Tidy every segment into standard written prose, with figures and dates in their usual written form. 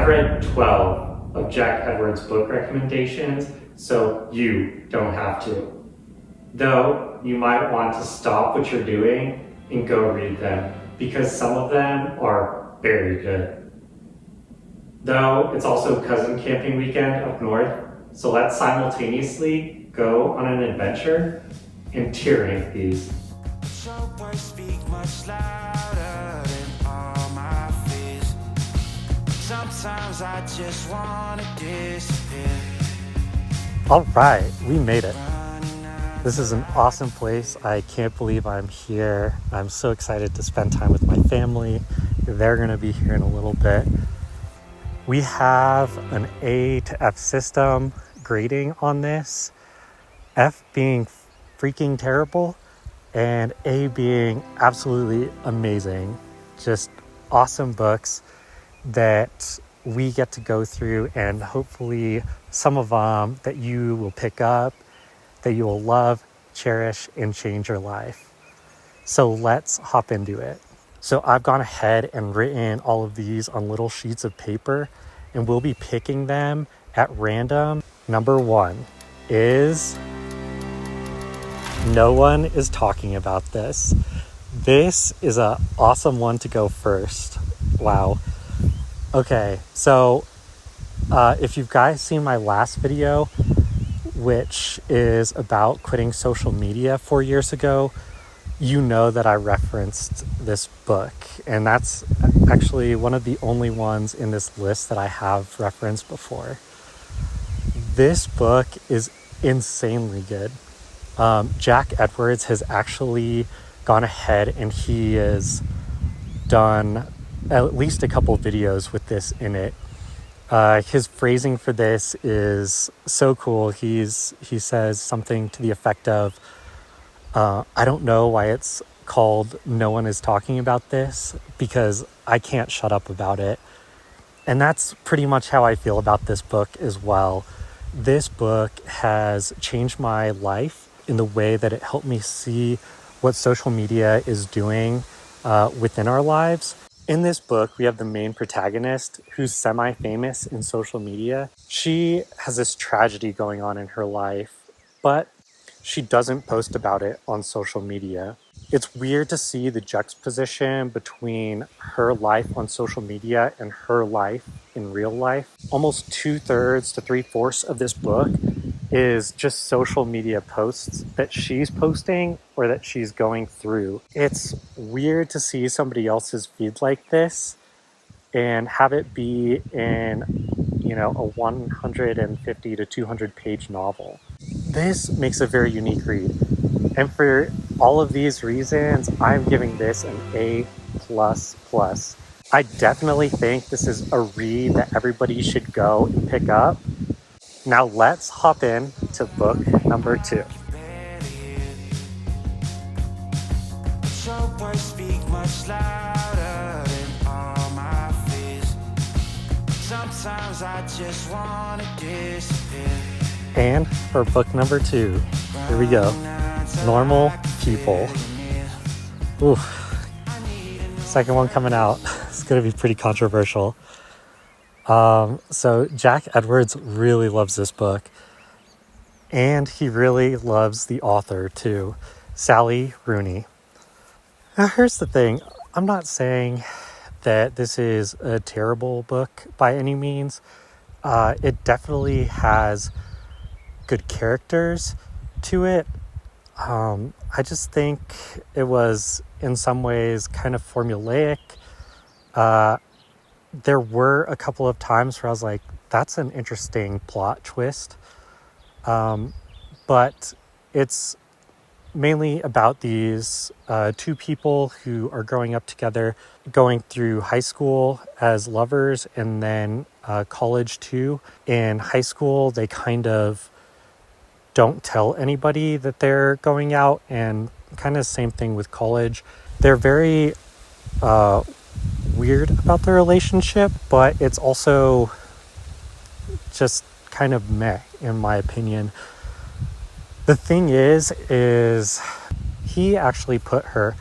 I've read 12 of Jack Edwards' book recommendations, so you don't have to. Though, you might want to stop what you're doing and go read them, because some of them are very good. Though, it's also cousin camping weekend up north, so let's simultaneously go on an adventure and tier rank these. Sometimes I just wanna disappear. All right, we made it. This is an awesome place. I can't believe I'm here. I'm so excited to spend time with my family. They're gonna be here in a little bit. We have an A to F system grading on this. F being freaking terrible and A being absolutely amazing. Just awesome books that we get to go through, and hopefully some of them that you will pick up, that you will love, cherish, and change your life. So let's hop into it. So I've gone ahead and written all of these on little sheets of paper, and we'll be picking them at random. Number 1 is No One Is Talking About This. This is an awesome one to go first. Wow. Okay, so if you've guys seen my last video, which is about quitting social media 4 years ago, you know that I referenced this book, and that's actually one of the only ones in this list that I have referenced before. This book is insanely good. Jack Edwards has actually gone ahead and he has done at least a couple videos with this in it. His phrasing for this is so cool. He says something to the effect of, I don't know why it's called No One Is Talking About This, because I can't shut up about it. And that's pretty much how I feel about this book as well. This book has changed my life in the way that it helped me see what social media is doing within our lives. In this book, we have the main protagonist who's semi-famous in social media. She has this tragedy going on in her life, but she doesn't post about it on social media. It's weird to see the juxtaposition between her life on social media and her life in real life. Almost 2/3 to 3/4 of this book is just social media posts that she's posting or that she's going through. It's weird to see somebody else's feed like this and have it be in, a 150 to 200 page novel. This makes a very unique read. And for all of these reasons, I'm giving this an A++. I definitely think this is a read that everybody should go and pick up. Now let's hop in to book number 2. And for book number 2, here we go. Normal People. Ooh, second one coming out. It's gonna be pretty controversial. So Jack Edwards really loves this book, and he really loves the author too, Sally Rooney. Now here's the thing, I'm not saying that this is a terrible book by any means. It definitely has good characters to it. I just think it was in some ways kind of formulaic. There were a couple of times where I was like, that's an interesting plot twist. But it's mainly about these 2 people who are growing up together, going through high school as lovers and then college too. In high school, they kind of don't tell anybody that they're going out, and kind of same thing with college. They're very weird about their relationship, but it's also just kind of meh, in my opinion. The thing is he actually put her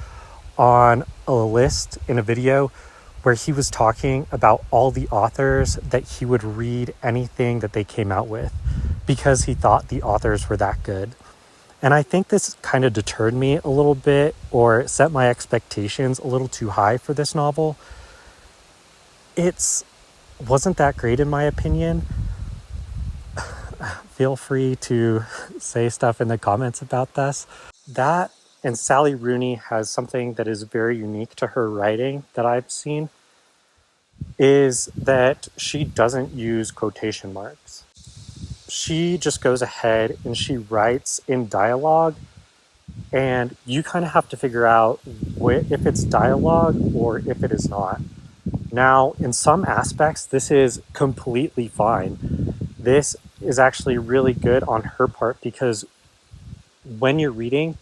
on a list in a video where he was talking about all the authors that he would read anything that they came out with because he thought the authors were that good. And I think this kind of deterred me a little bit, or set my expectations a little too high for this novel. It wasn't that great in my opinion. Feel free to say stuff in the comments about this. That and Sally Rooney has something that is very unique to her writing that I've seen, is that she doesn't use quotation marks. She just goes ahead and she writes in dialogue, and you kind of have to figure out if it's dialogue or if it is not. Now, in some aspects, this is completely fine. This is actually really good on her part because when you're reading,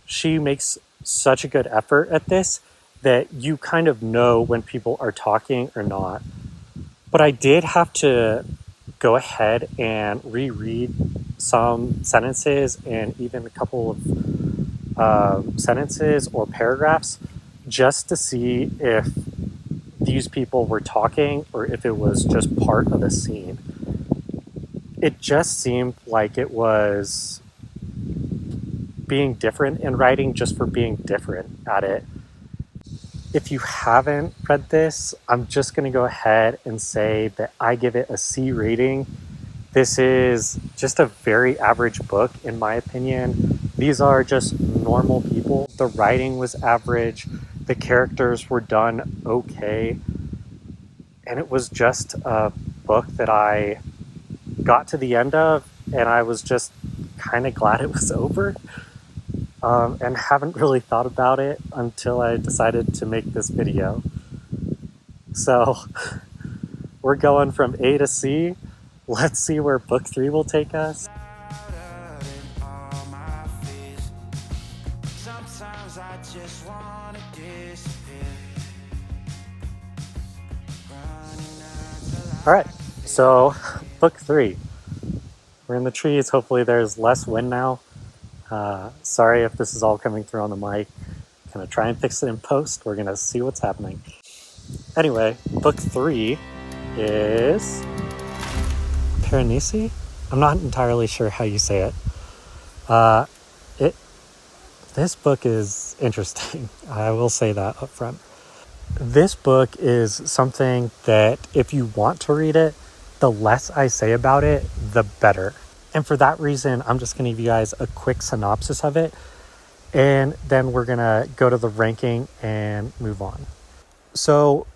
she makes such a good effort at this that you kind of know when people are talking or not. But I did have to go ahead and reread some sentences and even a couple of sentences or paragraphs just to see if these people were talking or if it was just part of the scene. It just seemed like it was being different in writing just for being different at it. If you haven't read this, I'm just going to go ahead and say that I give it a C rating. This is just a very average book in my opinion. These are just normal people. The writing was average. The characters were done okay. And it was just a book that I got to the end of and I was just kind of glad it was over. And haven't really thought about it until I decided to make this video. So we're going from A to C. Let's see where book 3 will take us. Sometimes I just wanna disappear. All right, so book 3. We're in the trees. Hopefully there's less wind now. Sorry if this is all coming through on the mic. Gonna try and fix it in post. We're gonna see what's happening. Anyway, book 3 is Piranesi? I'm not entirely sure how you say it. This book is interesting. I will say that up front. This book is something that if you want to read it, the less I say about it, the better. And for that reason, I'm just going to give you guys a quick synopsis of it. And then we're going to go to the ranking and move on. So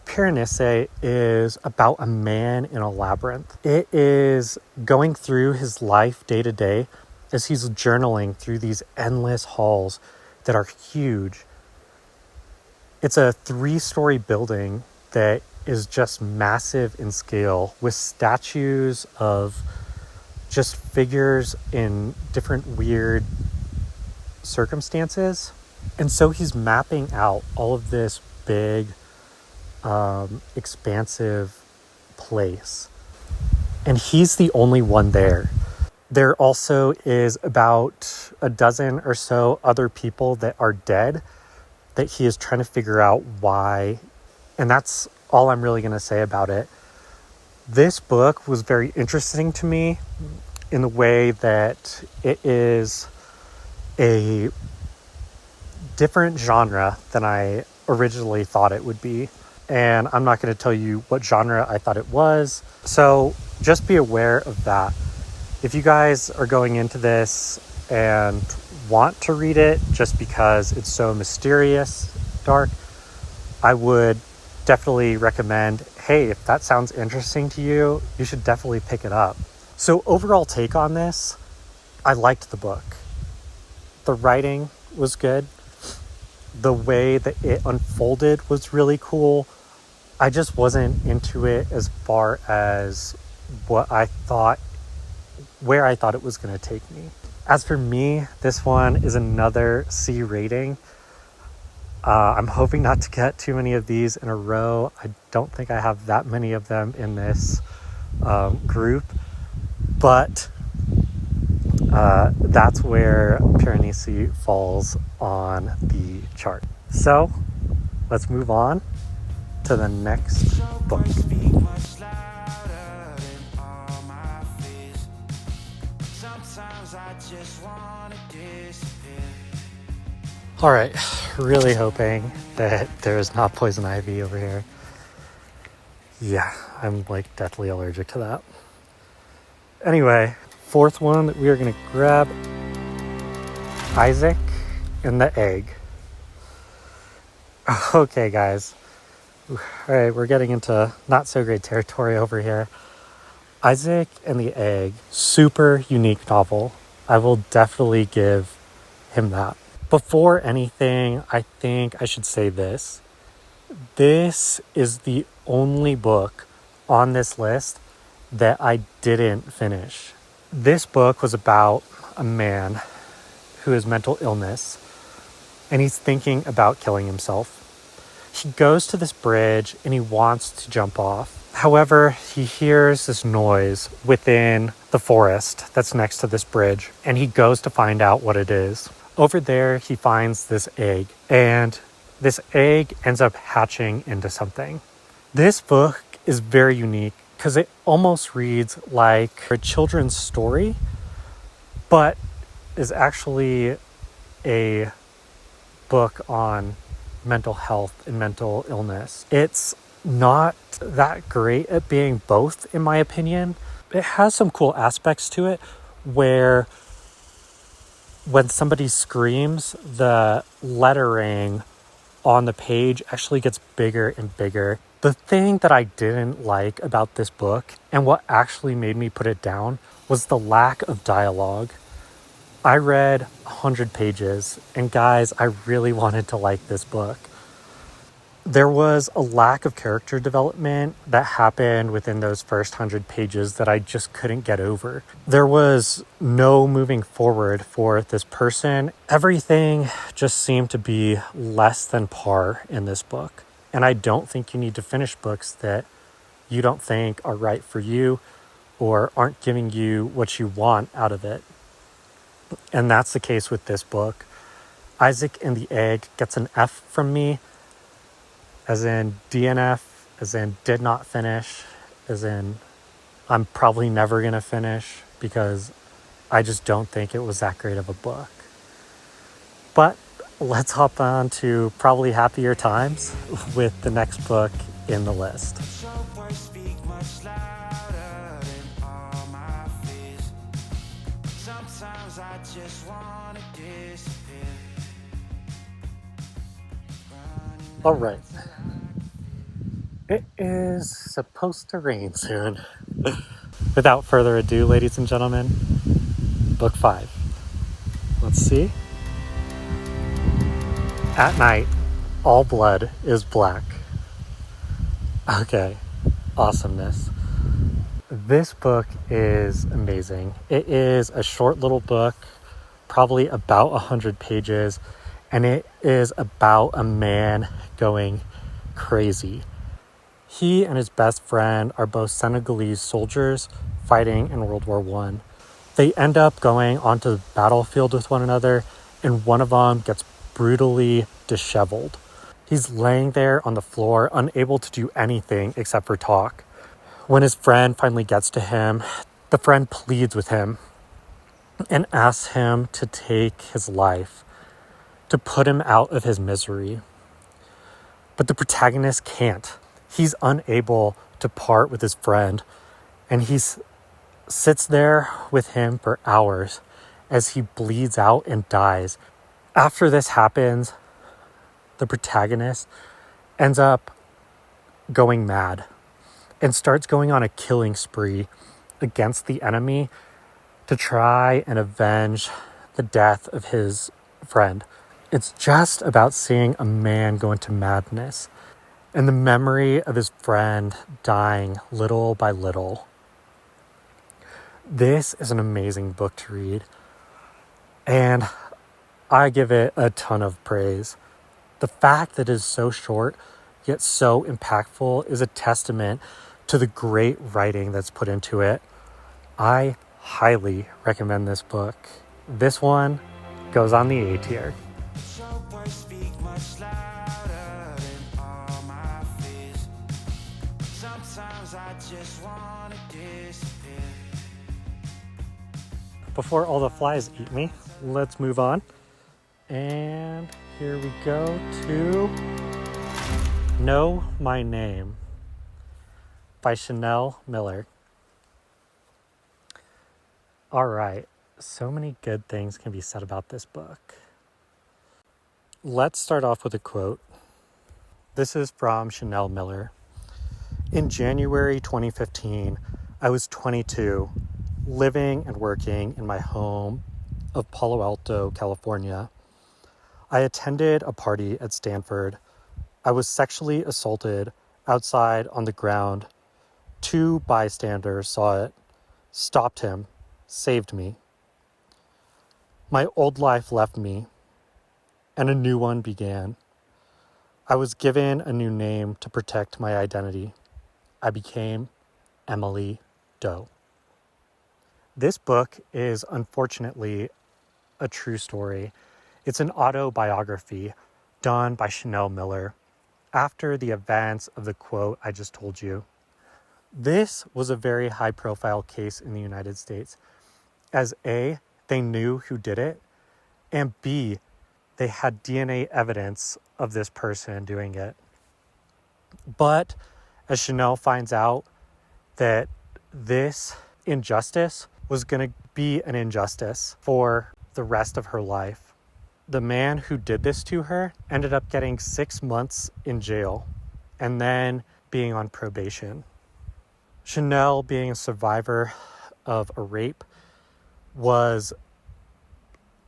Piranesi is about a man in a labyrinth. It is going through his life day to day as he's journaling through these endless halls that are huge. It's a 3-story building that is just massive in scale with statues of just figures in different weird circumstances. And so he's mapping out all of this big, expansive place. And he's the only one there. There also is about a dozen or so other people that are dead that he is trying to figure out why. And that's all I'm really going to say about it. This book was very interesting to me in the way that it is a different genre than I originally thought it would be. And I'm not going to tell you what genre I thought it was. So just be aware of that. If you guys are going into this and want to read it just because it's so mysterious, dark, I would definitely recommend, hey, if that sounds interesting to you, you should definitely pick it up. So overall take on this, I liked the book. The writing was good. The way that it unfolded was really cool. I just wasn't into it as far as where I thought it was going to take me. As for me, this one is another C rating. I'm hoping not to get too many of these in a row. I don't think I have that many of them in this group, but that's where Piranesi falls on the chart. So let's move on to the next book. Speak much louder than all my fears. Sometimes I just wanna disappear. All right, really hoping that there is not poison ivy over here. Yeah, I'm like deathly allergic to that. Anyway, fourth one that we are gonna grab, Isaac and the Egg. Okay, guys. All right, we're getting into not so great territory over here. Isaac and the Egg, super unique novel. I will definitely give him that. Before anything, I think I should say this. This is the only book on this list that I didn't finish. This book was about a man who has mental illness, and he's thinking about killing himself. He goes to this bridge and he wants to jump off. However, he hears this noise within the forest that's next to this bridge, and he goes to find out what it is. Over there, he finds this egg, and this egg ends up hatching into something. This book is very unique because it almost reads like a children's story, but is actually a book on mental health and mental illness. It's not that great at being both, in my opinion. It has some cool aspects to it where when somebody screams, the lettering on the page actually gets bigger and bigger. The thing that I didn't like about this book, and what actually made me put it down, was the lack of dialogue. I read 100 pages, and guys, I really wanted to like this book. There was a lack of character development that happened within those first 100 pages that I just couldn't get over. There was no moving forward for this person. Everything just seemed to be less than par in this book. And I don't think you need to finish books that you don't think are right for you or aren't giving you what you want out of it. And that's the case with this book. Isaac and the Egg gets an F from me, as in DNF, as in did not finish, as in I'm probably never going to finish because I just don't think it was that great of a book. But let's hop on to probably happier times with the next book in the list. Speak much louder than all my fears. Sometimes I just wanna disappear. All right. It is supposed to rain soon. Without further ado, ladies and gentlemen, book 5. Let's see. At night, all blood is black. Okay, awesomeness. This book is amazing. It is a short little book, probably about 100 pages, and it is about a man going crazy. He and his best friend are both Senegalese soldiers fighting in World War I. They end up going onto the battlefield with one another, and one of them gets brutally disheveled. He's laying there on the floor, unable to do anything except for talk. When his friend finally gets to him, the friend pleads with him and asks him to take his life, to put him out of his misery. But the protagonist can't. He's unable to part with his friend, and he sits there with him for hours as he bleeds out and dies. After this happens, the protagonist ends up going mad and starts going on a killing spree against the enemy to try and avenge the death of his friend. It's just about seeing a man go into madness and the memory of his friend dying little by little. This is an amazing book to read, and I give it a ton of praise. The fact that it is so short, yet so impactful, is a testament to the great writing that's put into it. I highly recommend this book. This one goes on the A tier. Speak much louder than all my fears. just wanna disappear. Before all the flies eat me, let's move on. And here we go to Know My Name by Chanel Miller. All right, so many good things can be said about this book. Let's start off with a quote. This is from Chanel Miller. In January 2015, I was 22, living and working in my home of Palo Alto, California. I attended a party at Stanford. I was sexually assaulted outside on the ground. 2 bystanders saw it, stopped him, saved me. My old life left me, and a new one began. I was given a new name to protect my identity. I became Emily Doe. This book is unfortunately a true story. It's an autobiography done by Chanel Miller after the events of the quote I just told you. This was a very high-profile case in the United States, as A, they knew who did it, and B, they had DNA evidence of this person doing it. But as Chanel finds out that this injustice was going to be an injustice for the rest of her life. The man who did this to her ended up getting 6 months in jail and then being on probation. Chanel, being a survivor of a rape, was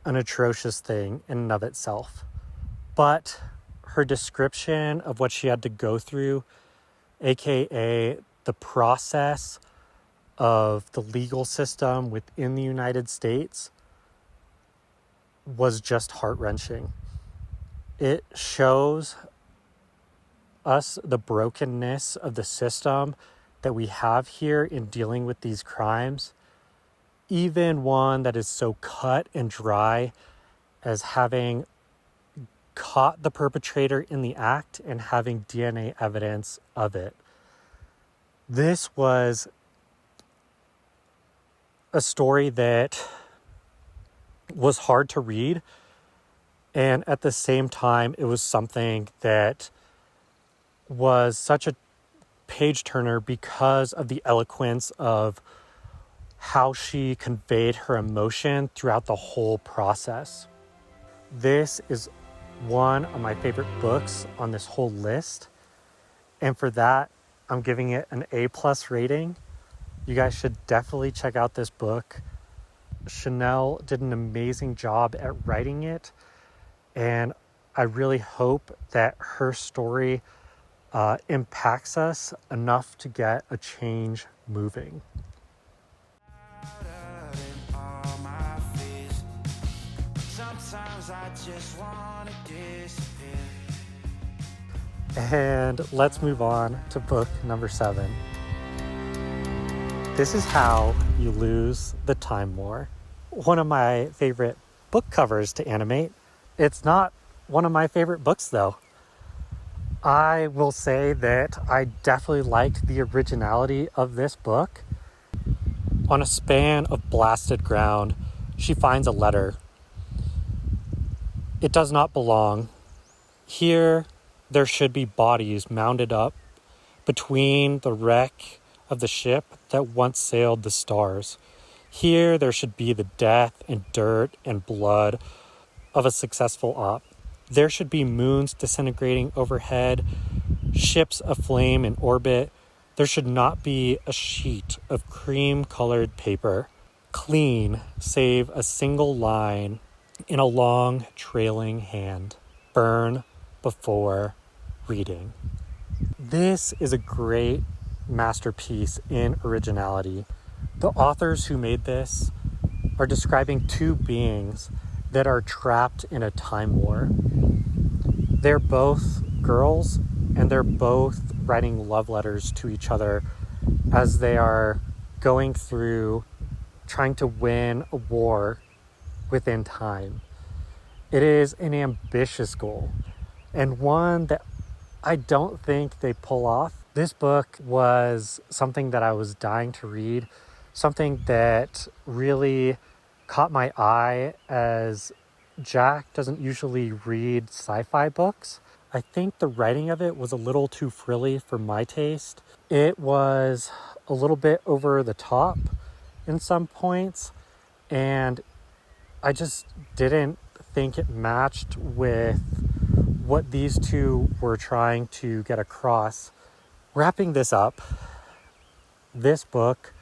an atrocious thing in and of itself. But her description of what she had to go through, aka the process of the legal system within the United States, was just heart-wrenching. It shows us the brokenness of the system that we have here in dealing with these crimes, even one that is so cut and dry as having caught the perpetrator in the act and having DNA evidence of it. This was a story that was hard to read, and at the same time, it was something that was such a page turner because of the eloquence of how she conveyed her emotion throughout the whole process. This is one of my favorite books on this whole list, and for that, I'm giving it an A+ rating. You guys should definitely check out this book. Chanel did an amazing job at writing it, and I really hope that her story impacts us enough to get a change moving. Sometimes I just wanna disappear. And let's move on to book number 7. This is How You Lose the Time War. One of my favorite book covers to animate. It's not one of my favorite books, though. I will say that I definitely liked the originality of this book. On a span of blasted ground, she finds a letter. It does not belong. Here, there should be bodies mounded up between the wreck of the ship that once sailed the stars. Here, there should be the death and dirt and blood of a successful op. There should be moons disintegrating overhead, ships aflame in orbit. There should not be a sheet of cream-colored paper, clean save a single line in a long trailing hand. Burn before reading. This is a great masterpiece in originality. The authors who made this are describing 2 beings that are trapped in a time war. They're both girls, and they're both writing love letters to each other as they are going through trying to win a war within time. It is an ambitious goal, and one that I don't think they pull off This book was something that I was dying to read, something that really caught my eye, as Jack doesn't usually read sci-fi books. I think the writing of it was a little too frilly for my taste. It was a little bit over the top in some points, and I just didn't think it matched with what these two were trying to get across. Wrapping this up, this book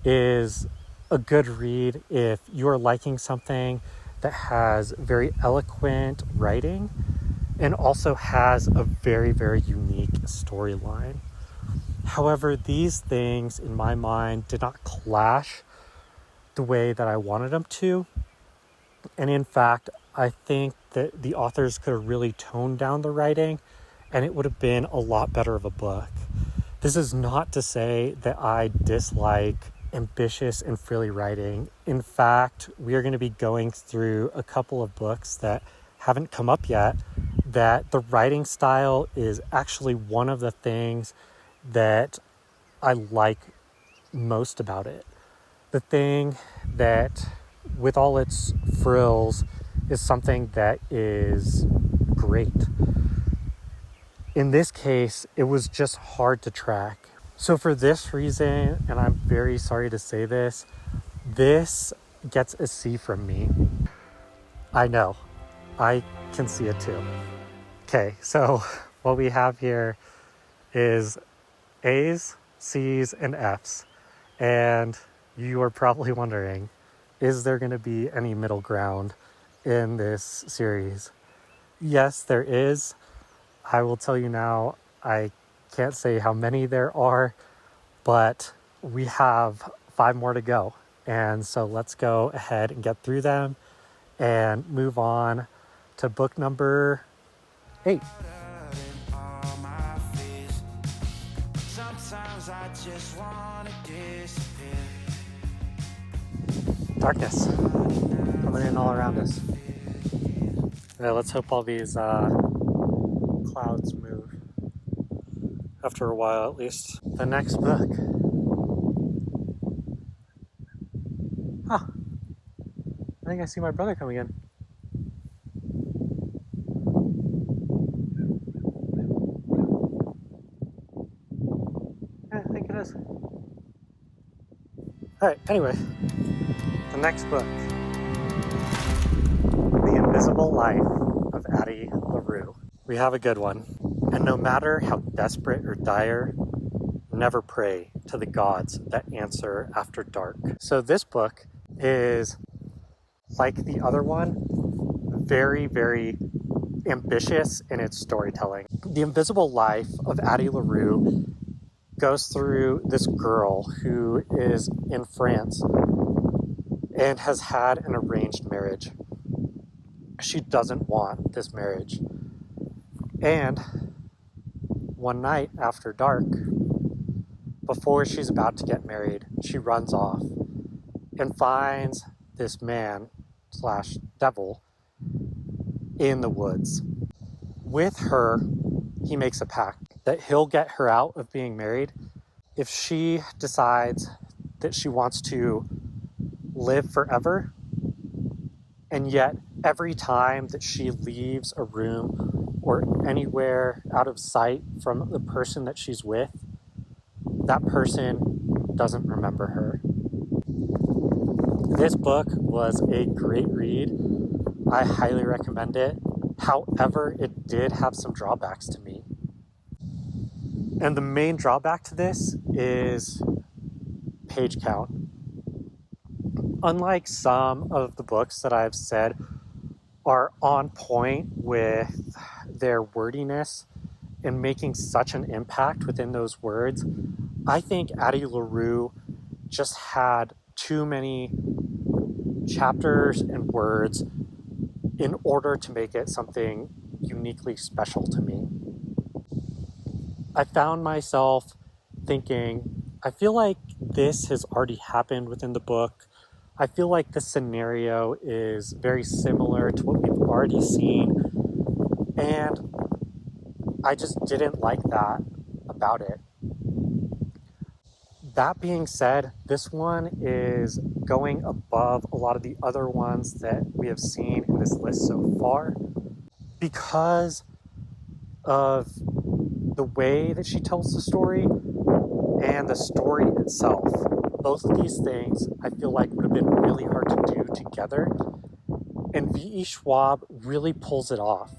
is a good read if you're liking something that has very eloquent writing and also has a very, very unique storyline. However, these things in my mind did not clash the way that I wanted them to. And in fact, I think that the authors could have really toned down the writing and it would have been a lot better of a book. This is not to say that I dislike ambitious and frilly writing. In fact, we are going to be going through a couple of books that haven't come up yet, that the writing style is actually one of the things that I like most about it. The thing that, with all its frills, is something that is great. In this case, it was just hard to track. So for this reason, and I'm very sorry to say this gets a C from me. I know, I can see it too. Okay, so what we have here is A's, C's, and F's. And you are probably wondering, is there going to be any middle ground in this series? Yes, there is. I will tell you now, I can't say how many there are, but we have 5 more to go. And so let's go ahead and get through them and move on to book number 8. Sometimes I just wanna disappear. Darkness coming in all around us. Yeah, let's hope all these clouds move. After a while, at least. The next book. Huh. I think I see my brother coming in. Yeah, I think it is. Alright, anyway. The next book. The Invisible Life of Addie LaRue. We have a good one. And no matter how desperate or dire, never pray to the gods that answer after dark. So this book is, like the other one, very, very ambitious in its storytelling. The Invisible Life of Addie LaRue goes through this girl who is in France and has had an arranged marriage. She doesn't want this marriage. And one night after dark, before she's about to get married, she runs off and finds this man / devil in the woods. With her, he makes a pact that he'll get her out of being married if she decides that she wants to live forever. And yet, every time that she leaves a room or anywhere out of sight from the person that she's with, that person doesn't remember her. This book was a great read. I highly recommend it. However, it did have some drawbacks to me. And the main drawback to this is page count. Unlike some of the books that I've said are on point with their wordiness and making such an impact within those words, I think Addie LaRue just had too many chapters and words in order to make it something uniquely special to me. I found myself thinking, I feel like this has already happened within the book. I feel like the scenario is very similar to what we've already seen, and I just didn't like that about it. That being said, this one is going above a lot of the other ones that we have seen in this list so far because of the way that she tells the story and the story itself. Both of these things I feel like would have been really hard to do together, and V.E. Schwab really pulls it off.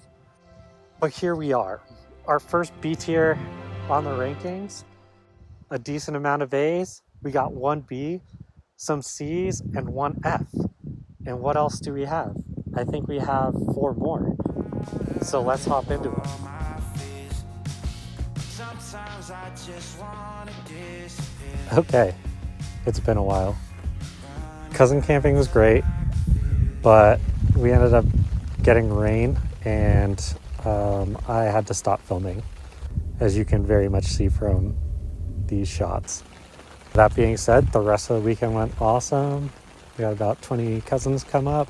But here we are, our first B tier on the rankings, a decent amount of A's. We got one B, some C's, and one F. And what else do we have? I think we have 4 more. So let's hop into them. Okay, it's been a while. Cousin camping was great, but we ended up getting rain and I had to stop filming, as you can very much see from these shots. That being said, the rest of the weekend went awesome. We had about 20 cousins come up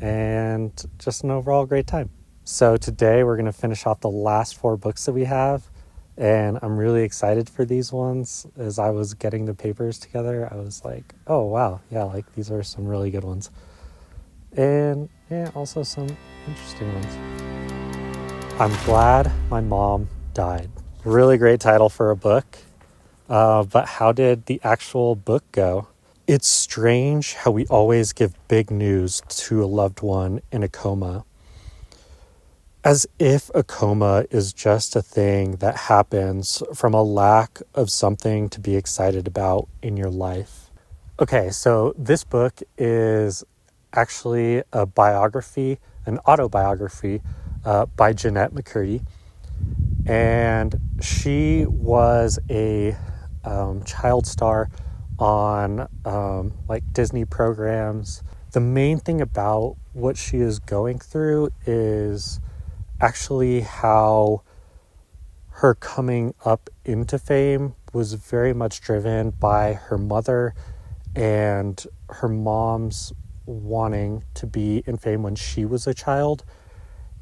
and just an overall great time. So today we're going to finish off the last 4 books that we have, and I'm really excited for these ones. As I was getting the papers together, I was like, oh wow, yeah, like these are some really good ones. And yeah, also some interesting ones. I'm glad my mom died. Really great title for a book. But how did the actual book go? It's strange how we always give big news to a loved one in a coma, as if a coma is just a thing that happens from a lack of something to be excited about in your life. Okay, so this book is actually a biography, an autobiography by Jennette McCurdy. And she was a child star on like Disney programs. The main thing about what she is going through is actually how her coming up into fame was very much driven by her mother and her mom's wanting to be in fame when she was a child,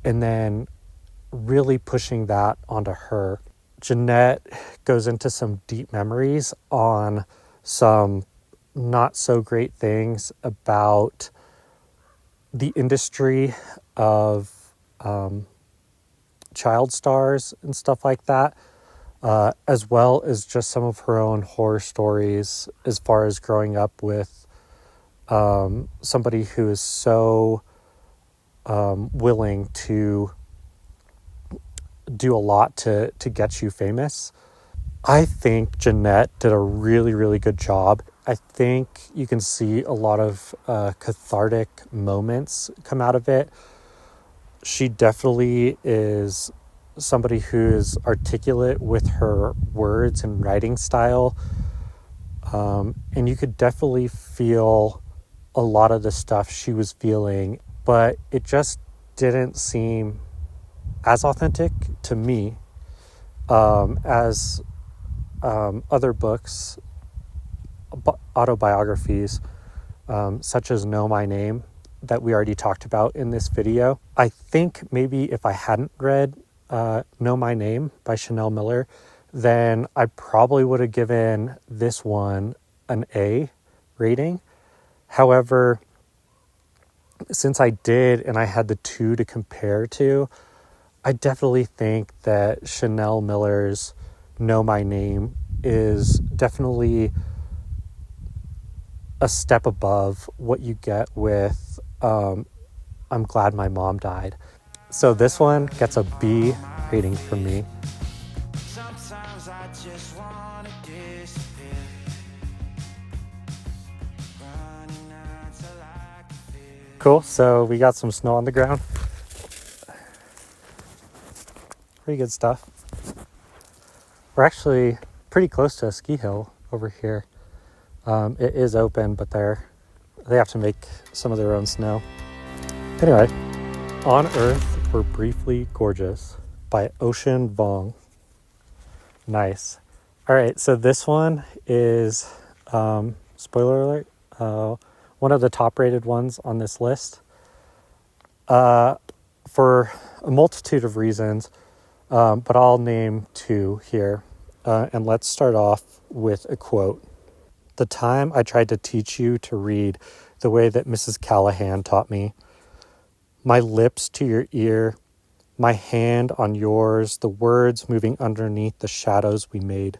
and then really pushing that onto her. Jennette goes into some deep memories on some not so great things about the industry of child stars and stuff like that, as well as just some of her own horror stories as far as growing up with somebody who is so willing to do a lot to get you famous. I think Jennette did a really, really good job. I think you can see a lot of cathartic moments come out of it. She definitely is somebody who is articulate with her words and writing style. And you could definitely feel a lot of the stuff she was feeling, but it just didn't seem as authentic to me as other books, autobiographies, such as Know My Name, that we already talked about in this video. I think maybe if I hadn't read Know My Name by Chanel Miller, then I probably would have given this one an A rating. However, since I did and I had the two to compare to, I definitely think that Chanel Miller's Know My Name is definitely a step above what you get with I'm Glad My Mom Died. So this one gets a B rating from me. Sometimes I just wanna disappear. Running until I can feel. Cool, so we got some snow on the ground. Pretty good stuff. We're actually pretty close to a ski hill over here. It is open, but they have to make some of their own snow. Anyway, On Earth We're Briefly Gorgeous by Ocean Vuong. Nice. All right, so this one is, spoiler alert, one of the top rated ones on this list. For a multitude of reasons, but I'll name 2 here. and let's start off with a quote. "The time I tried to teach you to read the way that Mrs. Callahan taught me. My lips to your ear, my hand on yours, the words moving underneath the shadows we made.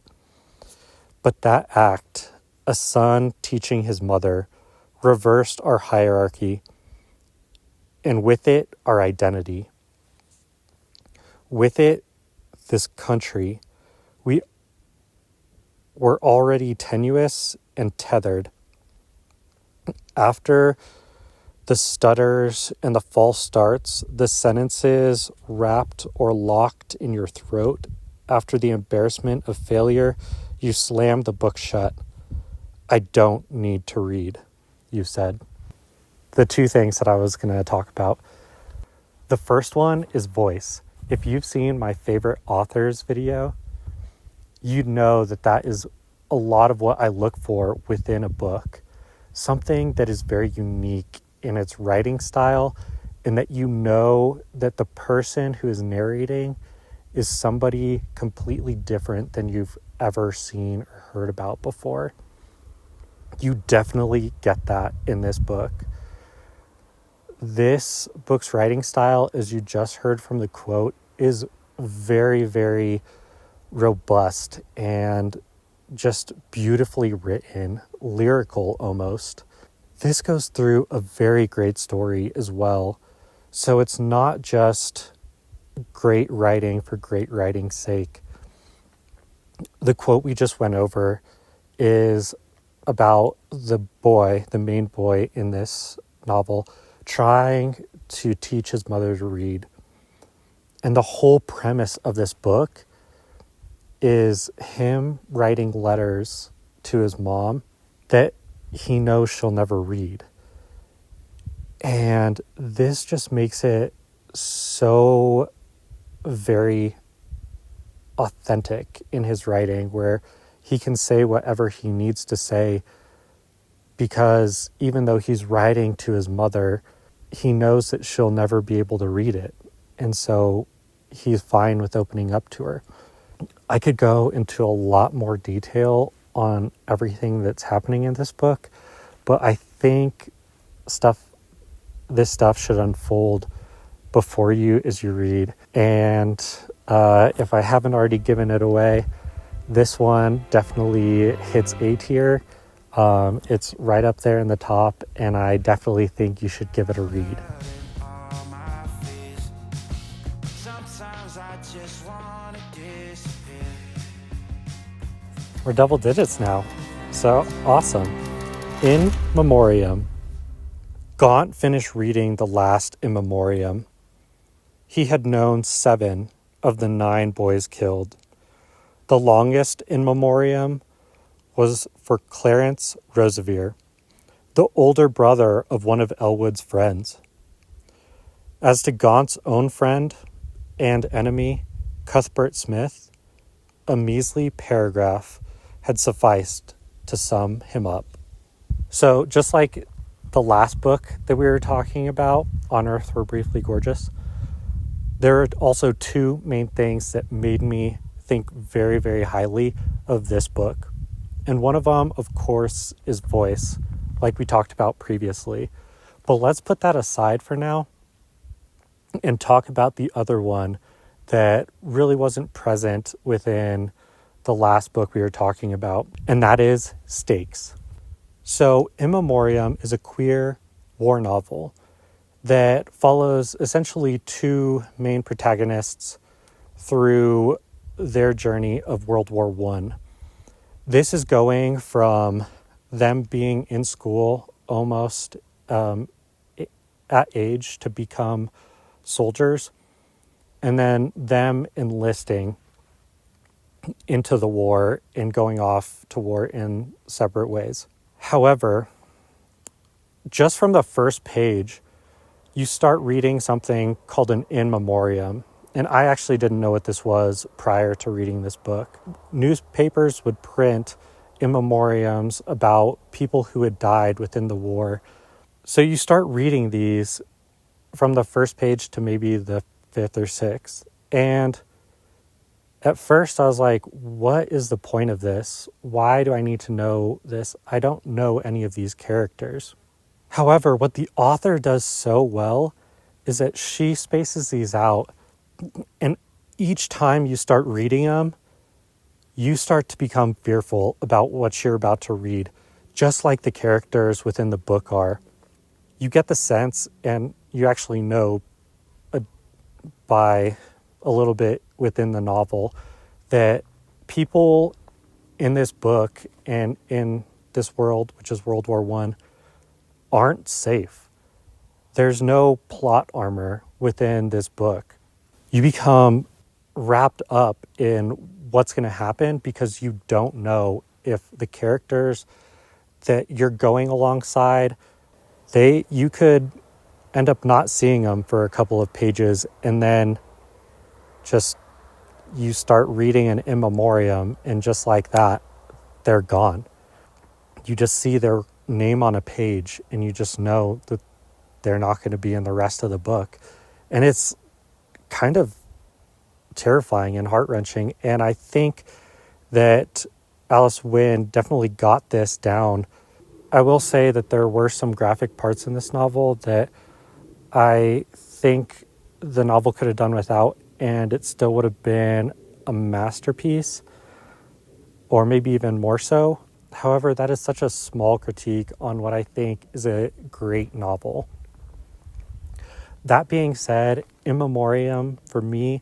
But that act, a son teaching his mother, reversed our hierarchy, and with it, our identity. With it, this country. We were already tenuous and tethered. After the stutters and the false starts, the sentences wrapped or locked in your throat, after the embarrassment of failure, you slammed the book shut. I don't need to read, you said." The two things that I was going to talk about. The first one is voice. If you've seen my favorite authors video, you know that that is a lot of what I look for within a book. Something that is very unique in its writing style, and that you know that the person who is narrating is somebody completely different than you've ever seen or heard about before. You definitely get that in this book. This book's writing style, as you just heard from the quote, is very, very robust and just beautifully written, lyrical almost. This goes through a very great story as well. So it's not just great writing for great writing's sake. The quote we just went over is about the boy, the main boy in this novel, trying to teach his mother to read. And the whole premise of this book is him writing letters to his mom that he knows she'll never read. And this just makes it so very authentic in his writing, where he can say whatever he needs to say, because even though he's writing to his mother, he knows that she'll never be able to read it. And so he's fine with opening up to her. I could go into a lot more detail on everything that's happening in this book, but I think this stuff should unfold before you as you read. And if I haven't already given it away, this one definitely hits A tier. It's right up there in the top, and I definitely think you should give it a read. We're double digits now, so awesome. In Memoriam. Gaunt finished reading the last In Memoriam. He had known 7 of the 9 boys killed. The longest In Memoriam was for Clarence Roseveare, the older brother of one of Elwood's friends. As to Gaunt's own friend and enemy, Cuthbert Smith, a measly paragraph had sufficed to sum him up. So just like the last book that we were talking about, On Earth We're Briefly Gorgeous, there are also 2 main things that made me think very, very highly of this book. And one of them, of course, is voice, like we talked about previously. But let's put that aside for now and talk about the other one that really wasn't present within the last book we were talking about, and that is stakes. So In Memoriam is a queer war novel that follows essentially 2 main protagonists through their journey of World War I. This is going from them being in school almost at age to become soldiers, and then them enlisting into the war and going off to war in separate ways. However, just from the first page, you start reading something called an In Memoriam. And I actually didn't know what this was prior to reading this book. Newspapers would print In Memoriams about people who had died within the war. So you start reading these from the first page to maybe the 5th or 6th. And At first, I was like, what is the point of this? Why do I need to know this? I don't know any of these characters. However, what the author does so well is that she spaces these out, and each time you start reading them, you start to become fearful about what you're about to read, just like the characters within the book are. You get the sense, and you actually know by a little bit within the novel, that people in this book and in this world, which is World War I, aren't safe. There's no plot armor within this book. You become wrapped up in what's going to happen because you don't know if the characters that you're going alongside, you could end up not seeing them for a couple of pages, and then just you start reading an in memoriam, and just like that, they're gone. You just see their name on a page, and you just know that they're not going to be in the rest of the book. And it's kind of terrifying and heart-wrenching. And I think that Alice Winn definitely got this down. I will say that there were some graphic parts in this novel that I think the novel could have done without, and it still would have been a masterpiece, or maybe even more so. However, that is such a small critique on what I think is a great novel. That being said, In Memoriam, for me,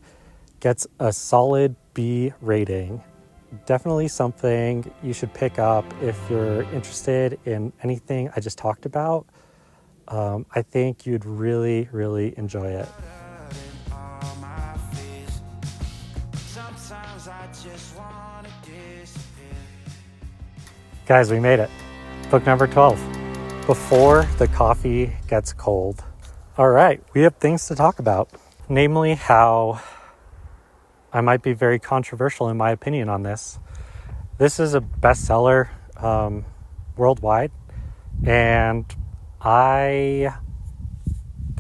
gets a solid B rating. Definitely something you should pick up if you're interested in anything I just talked about. I think you'd really, really enjoy it. Guys, we made it. Book number 12. Before the coffee gets cold. All right, we have things to talk about. Namely, how I might be very controversial in my opinion on this. This is a bestseller worldwide, and I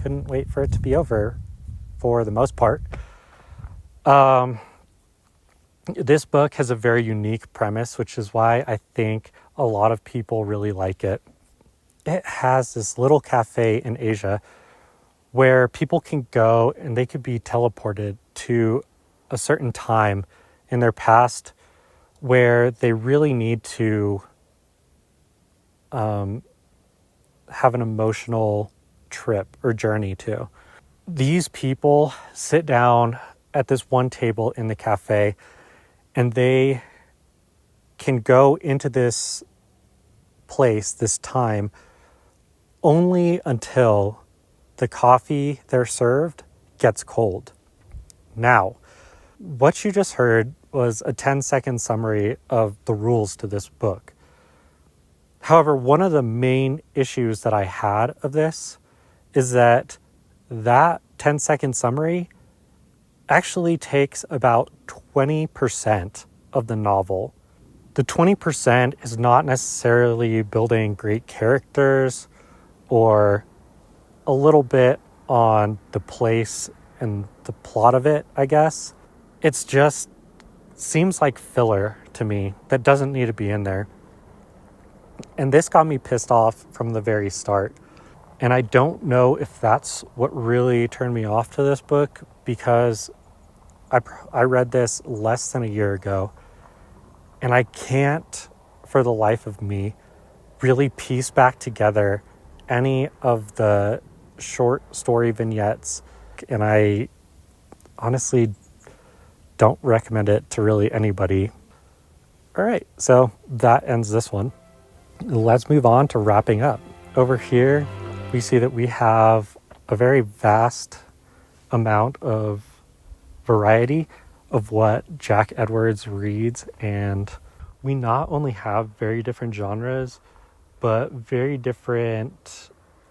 couldn't wait for it to be over for the most part. This book has a very unique premise, which is why I think a lot of people really like it. It has this little cafe in Asia where people can go and they could be teleported to a certain time in their past where they really need to have an emotional trip or journey to. These people sit down at this one table in the cafe, and they can go into this place, this time, only until the coffee they're served gets cold. Now, what you just heard was a 10-second summary of the rules to this book. However, one of the main issues that I had of this is that 10-second summary actually takes about 20% of the novel. The 20% is not necessarily building great characters or a little bit on the place and the plot of it, I guess. It's just seems like filler to me that doesn't need to be in there. And this got me pissed off from the very start. And I don't know if that's what really turned me off to this book, because I read this less than a year ago, and I can't, for the life of me, really piece back together any of the short story vignettes, and I honestly don't recommend it to really anybody. All right, so that ends this one. Let's move on to wrapping up. Over here, we see that we have a very vast amount of variety of what Jack Edwards reads, and we not only have very different genres, but very different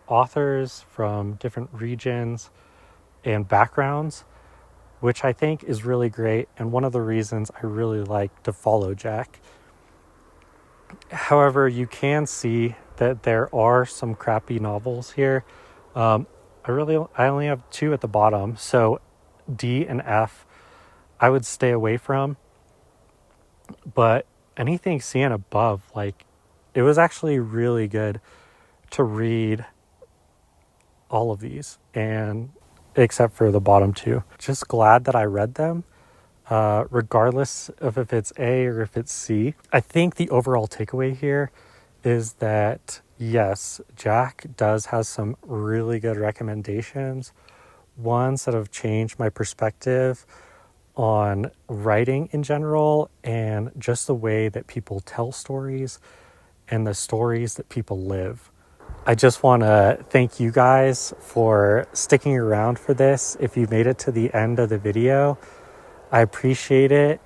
authors from different regions and backgrounds, which I think is really great, and one of the reasons I really like to follow Jack. However, you can see that there are some crappy novels here. I only have 2 at the bottom, so D and F I would stay away from. But anything C and above, like, it was actually really good to read all of these, and except for the bottom two. Just glad that I read them, regardless of if it's A or if it's C. I think the overall takeaway here is that, yes, Jack does have some really good recommendations, ones that have changed my perspective on writing in general and just the way that people tell stories and the stories that people live. I just want to thank you guys for sticking around for this. If you made it to the end of the video, I appreciate it.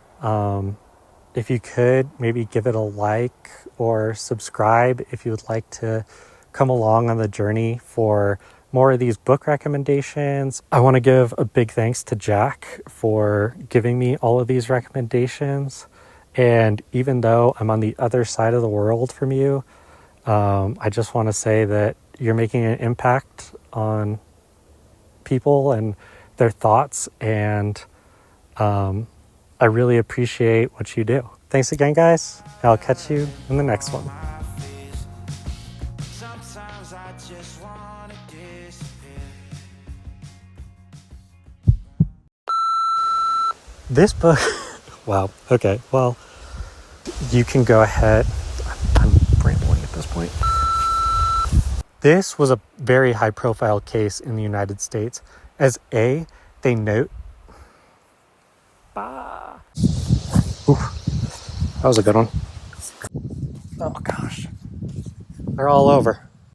If you could, maybe give it a like or subscribe if you would like to come along on the journey for more of these book recommendations. I want to give a big thanks to Jack for giving me all of these recommendations. And even though I'm on the other side of the world from you, I just want to say that you're making an impact on people and their thoughts, and I really appreciate what you do. Thanks again, guys. I'll catch you in the next one. Sometimes I just wanna disappear. This book, wow, okay, well, you can go ahead. I'm rambling at this point. This was a very high profile case in the United States, as they note. Ooh, that was a good one. Oh gosh, they're all over.